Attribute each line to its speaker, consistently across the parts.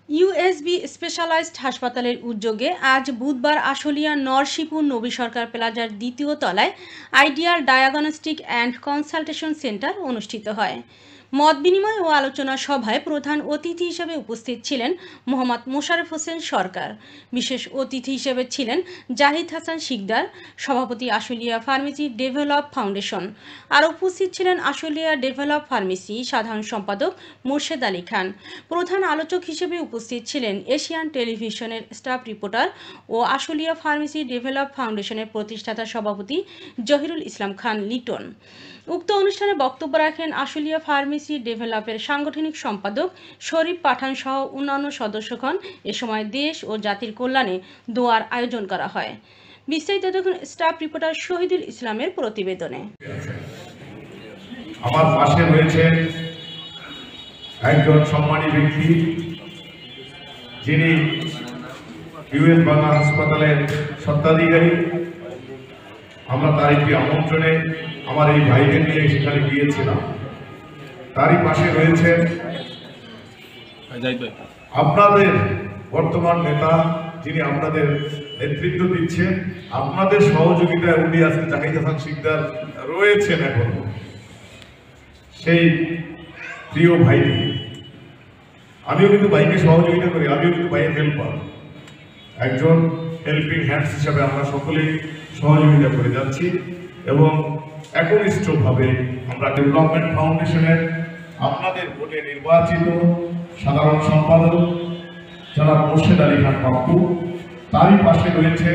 Speaker 1: USB specialised হাসপাতালের উদ্যোগে আজ বুধবার আশুলিয়া নরসিপুর নবী সরকার প্লাজার দ্বিতীয় তলায় ideal diagnostic and consultation centre অনুষ্ঠিত হয়। মত বিনিময় ও আলোচনা সভায় প্রধান অতিথি হিসেবে উপস্থিত ছিলেন মোহাম্মদ মোশাররফ হোসেন সরকার। বিশেষ অতিথি হিসেবে ছিলেন জাহিদ হাসান শিকদার, সভাপতি আশুলিয়া ফার্মেসি ডেভেলপ ফাউন্ডেশন। আর উপস্থিত ছিলেন আশুলিয়া ডেভেলপ ফার্মেসি সাধারণ সম্পাদক মোর্শেদ আলী খান। প্রধান আলোচক হিসেবে উপস্থিত ছিলেন এশিয়ান টেলিভিশনের স্টাফ রিপোর্টার ও আশুলিয়া ফার্মেসি ডেভেলপ ফাউন্ডেশনের প্রতিষ্ঠাতা সভাপতি জহিরুল ইসলাম খান লিটন। উক্ত অনুষ্ঠানে বক্তব্য রাখেন আশুলিয়া ফার্মেসি ডেভেলপের সাংগঠনিক সম্পাদক শরীফ পাঠান সহ অন্যান্য সদস্যগণ। এ সময় দেশ ও জাতির কল্যাণে দোয়ার আয়োজন করা হয়। বিস্তারিত দেখুন স্টাফ রিপোর্টার শহীদুল ইসলামের প্রতিবেদনে।
Speaker 2: আমার পাশে রয়েছে একজন সম্মানী ব্যক্তি, যিনি ইউএস বাংলা হাসপাতালের স্বত্বাধিকারী। আমরা তার একটি আমন্ত্রণে আমার এই ভাইদের নিয়ে সেখানে গিয়েছিলাম। তারই পাশে রয়েছে আপনাদের বর্তমান নেতা, যিনি আপনাদের নেতৃত্ব দিচ্ছেন। আপনাদের সহযোগিতায় উনি আজকে জাহিদ হাসান শিকদার রয়েছেন। এখন সেই প্রিয় ভাইটি, আমিও কিন্তু ভাইকে সহযোগিতা করি, আমিও কিন্তু ভাইয়ের হেল্পার, একজন হেল্পিং হ্যান্ডস হিসাবে আমরা সকলেই সহযোগিতা করে যাচ্ছি এবং একনিষ্ঠভাবে আমরা ডেভেলপমেন্ট ফাউন্ডেশনের আপনাদের ভোটে নির্বাচিত সাধারণ সম্পাদক জনাব মোর্শেদ আলী খান পাপ্পু, তারই পাশে রয়েছে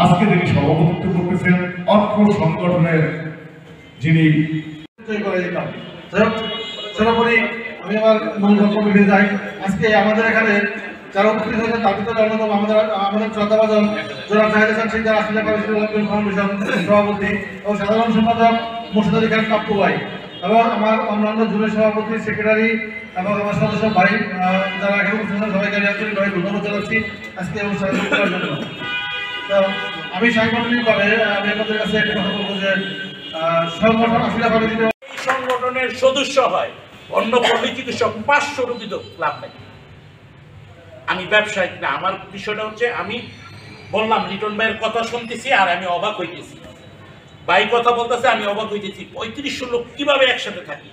Speaker 2: আজকে যিনি সভাপতিত্ব করতেছেন অর্থ সংগঠনের যিনি।
Speaker 3: সর্বোপরি আমি আমার মূল বক্তব্যে ফিরে যাই। আজকে আমাদের এখানে যারা উপস্থিত হয়েছেন তার ভিতরে অন্যতম আমাদের শ্রদ্ধাভাজন জনাব Zahid Hasan Sikder, Ashulia pharmacy development foundation সভাপতি ও সাধারণ সম্পাদক মোর্শেদ আলী খান পাপ্পু ভাই, এবং আমার অন্যান্য জুনের সভাপতি, সেক্রেটারি এবং আমার সদস্য ভাই যারা এখানে উপস্থিত আছেন, সবাইকে আন্তরিকভাবে ধন্যবাদ জানাচ্ছি আজকে অনুষ্ঠান করার জন্য। তো আমি সাংগঠনিকভাবে আমি আপনাদের কাছে একটা কথা বলবো যে সংগঠন আশুলিয়া ফার্মেসি
Speaker 4: সংগঠনের সদস্য হয় অন্য পল্লী চিকিৎসক 500 রোগী তো লাভ নেই। আমি ব্যবসায়িক না, আমার বিষয়টা হচ্ছে আমি বললাম লিটন ভাইয়ের কথা শুনতেছি আর আমি অবাক হইতেছি। ভাই কথা বলতেছে, আমি অবাক হইতেছি 3500 লোক কিভাবে একসাথে থাকি।